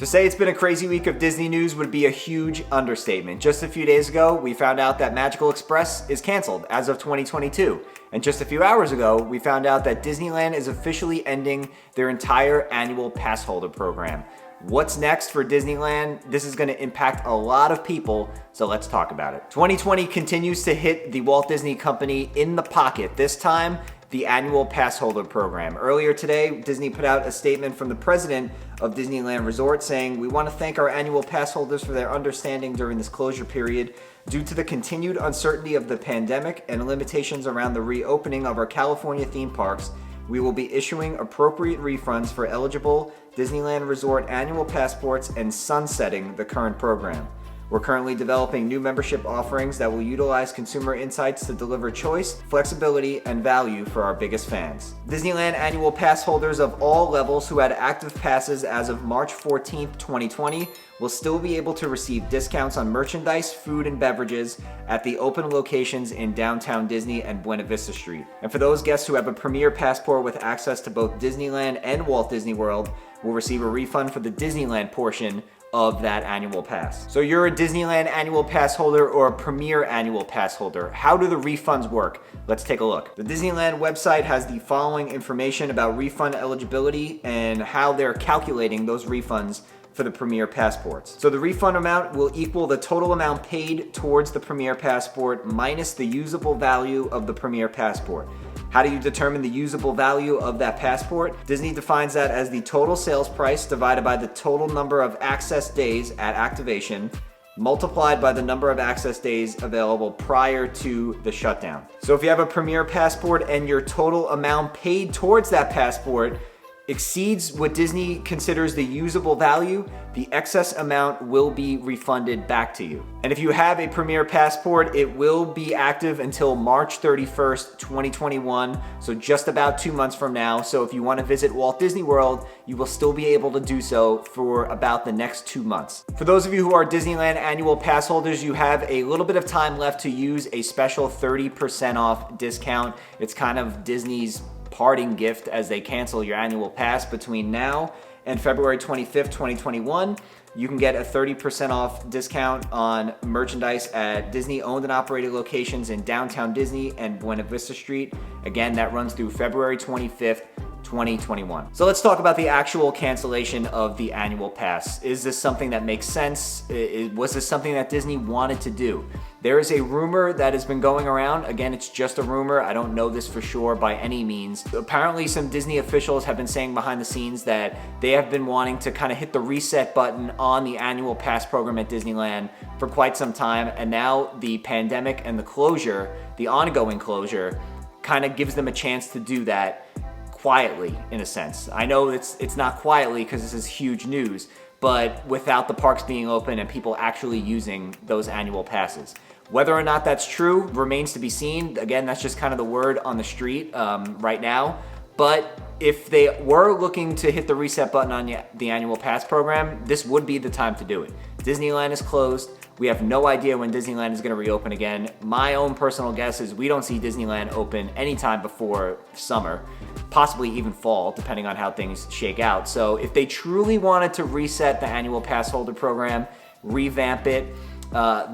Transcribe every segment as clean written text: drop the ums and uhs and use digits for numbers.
To say it's been a crazy week of Disney news would be a huge understatement. Just a few days ago, we found out that Magical Express is canceled as of 2022. And just a few hours ago, we found out that Disneyland is officially ending their entire annual pass holder program. What's next for Disneyland? This is going to impact a lot of people, so let's talk about it. 2020 continues to hit the Walt Disney Company in the pocket, this time the Annual Passholder program. Earlier today, Disney put out a statement from the president of Disneyland Resort saying, "We want to thank our annual pass holders for their understanding during this closure period. Due to the continued uncertainty of the pandemic and limitations around the reopening of our California theme parks, we will be issuing appropriate refunds for eligible Disneyland Resort annual passports and sunsetting the current program. We're currently developing new membership offerings that will utilize consumer insights to deliver choice, flexibility, and value for our biggest fans." Disneyland annual pass holders of all levels who had active passes as of March 14th, 2020 will still be able to receive discounts on merchandise, food, and beverages at the open locations in downtown Disney and Buena Vista Street. And for those guests who have a Premier Passport with access to both Disneyland and Walt Disney World, will receive a refund for the Disneyland portion of that annual pass. So you're a Disneyland annual pass holder or a Premier annual pass holder. How do the refunds work? Let's take a look. The Disneyland website has the following information about refund eligibility and how they're calculating those refunds for the Premier passports. So the refund amount will equal the total amount paid towards the Premier passport minus the usable value of the Premier passport. How do you determine the usable value of that passport? Disney defines that as the total sales price divided by the total number of access days at activation, multiplied by the number of access days available prior to the shutdown. So if you have a Premier passport and your total amount paid towards that passport exceeds what Disney considers the usable value, the excess amount will be refunded back to you. And if you have a Premier passport, it will be active until March 31st, 2021, so just about 2 months from now. So if you want to visit Walt Disney World, you will still be able to do so for about the next 2 months. For those of you who are Disneyland annual pass holders, you have a little bit of time left to use a special 30% off discount. It's kind of Disney's parting gift as they cancel your annual pass between now and February 25th, 2021. You can get a 30% off discount on merchandise at Disney owned and operated locations in downtown Disney and Buena Vista Street. Again, that runs through February 25th, 2021. So let's talk about the actual cancellation of the annual pass. Is this something that makes sense? Was this something that Disney wanted to do? There is a rumor that has been going around. Again, it's just a rumor. I don't know this for sure by any means. Apparently, some Disney officials have been saying behind the scenes that they have been wanting to kind of hit the reset button on the annual pass program at Disneyland for quite some time. And now the pandemic and the closure, the ongoing closure, kind of gives them a chance to do that quietly, in a sense. I know it's not quietly because this is huge news, but without the parks being open and people actually using those annual passes. Whether or not that's true remains to be seen. Again, that's just kind of the word on the street right now. But if they were looking to hit the reset button on the annual pass program, this would be the time to do it. Disneyland is closed. We have no idea when Disneyland is going to reopen again. My own personal guess is we don't see Disneyland open anytime before summer, possibly even fall, depending on how things shake out. So if they truly wanted to reset the annual pass holder program, revamp it,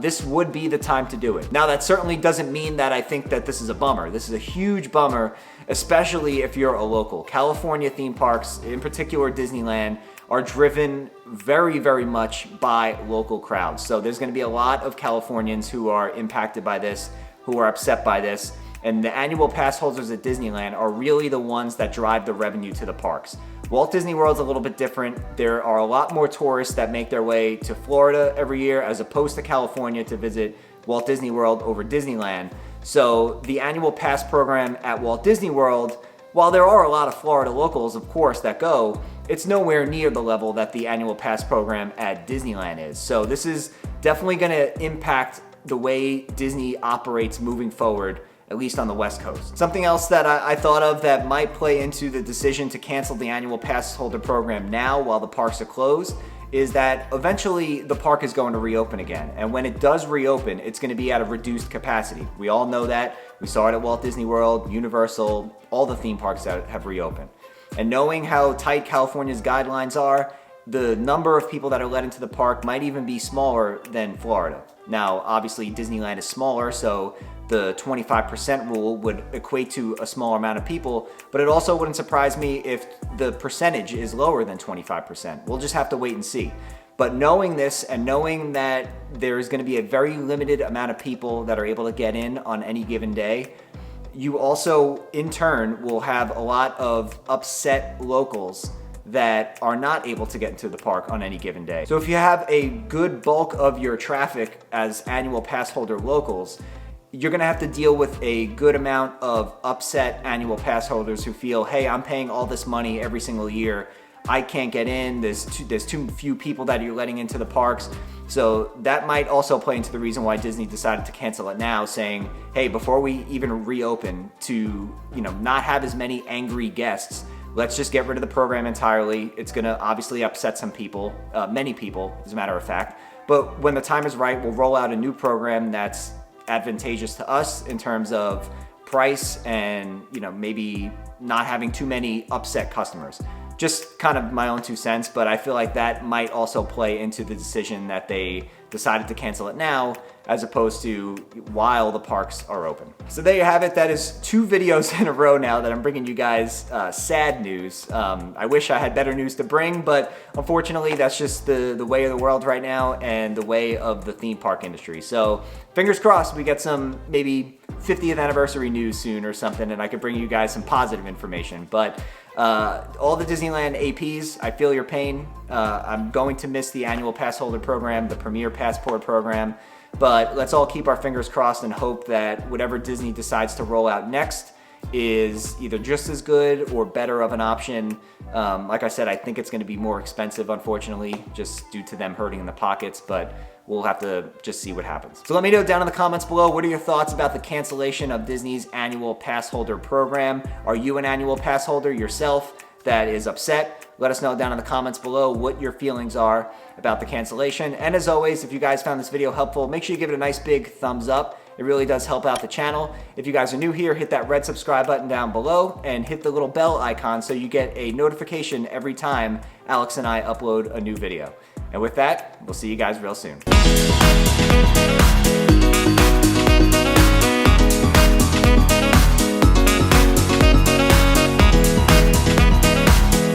this would be the time to do it. Now, that certainly doesn't mean that I think that this is a bummer. This is a huge bummer, especially if you're a local. California theme parks, in particular Disneyland, are driven very, very much by local crowds. So there's going to be a lot of Californians who are impacted by this, who are upset by this. And the annual pass holders at Disneyland are really the ones that drive the revenue to the parks. Walt Disney World's a little bit different. There are a lot more tourists that make their way to Florida every year as opposed to California to visit Walt Disney World over Disneyland. So the annual pass program at Walt Disney World, while there are a lot of Florida locals, of course, that go, it's nowhere near the level that the annual pass program at Disneyland is. So this is definitely going to impact the way Disney operates moving forward, at least on the West Coast. Something else that I thought of that might play into the decision to cancel the annual pass holder program now while the parks are closed is that eventually the park is going to reopen again. And when it does reopen, it's going to be at a reduced capacity. We all know that. We saw it at Walt Disney World, Universal, all the theme parks that have reopened. And knowing how tight California's guidelines are, the number of people that are let into the park might even be smaller than Florida. Now, obviously Disneyland is smaller, so the 25% rule would equate to a smaller amount of people, but it also wouldn't surprise me if the percentage is lower than 25%. We'll just have to wait and see. But knowing this and knowing that there's gonna be a very limited amount of people that are able to get in on any given day, you also, in turn, will have a lot of upset locals that are not able to get into the park on any given day. So if you have a good bulk of your traffic as annual pass holder locals, you're gonna have to deal with a good amount of upset annual pass holders who feel, hey, I'm paying all this money every single year, I can't get in, there's too few people that you're letting into the parks. So that might also play into the reason why Disney decided to cancel it now, saying, hey, before we even reopen to not have as many angry guests, let's just get rid of the program entirely. It's gonna obviously upset some people, many people, as a matter of fact. But when the time is right, we'll roll out a new program that's advantageous to us in terms of price and maybe not having too many upset customers. Just kind of my own 2 cents, but I feel like that might also play into the decision that they decided to cancel it now as opposed to while the parks are open. So there you have it. That is 2 videos in a row now that I'm bringing you guys sad news. I wish I had better news to bring, but unfortunately that's just the way of the world right now and the way of the theme park industry. So fingers crossed we get some maybe 50th anniversary news soon or something, and I could bring you guys some positive information. But all the Disneyland APs, I feel your pain. I'm going to miss the annual pass holder program, the Premier Passport program, but let's all keep our fingers crossed and hope that whatever Disney decides to roll out next is either just as good or better of an option. Like I said, I think it's gonna be more expensive, unfortunately, just due to them hurting in the pockets, but we'll have to just see what happens. So let me know down in the comments below, what are your thoughts about the cancellation of Disney's annual pass holder program? Are you an annual pass holder yourself that is upset? Let us know down in the comments below what your feelings are about the cancellation. And as always, if you guys found this video helpful, make sure you give it a nice big thumbs up. It really does help out the channel. If you guys are new here, hit that red subscribe button down below and hit the little bell icon so you get a notification every time Alex and I upload a new video. And with that, we'll see you guys real soon.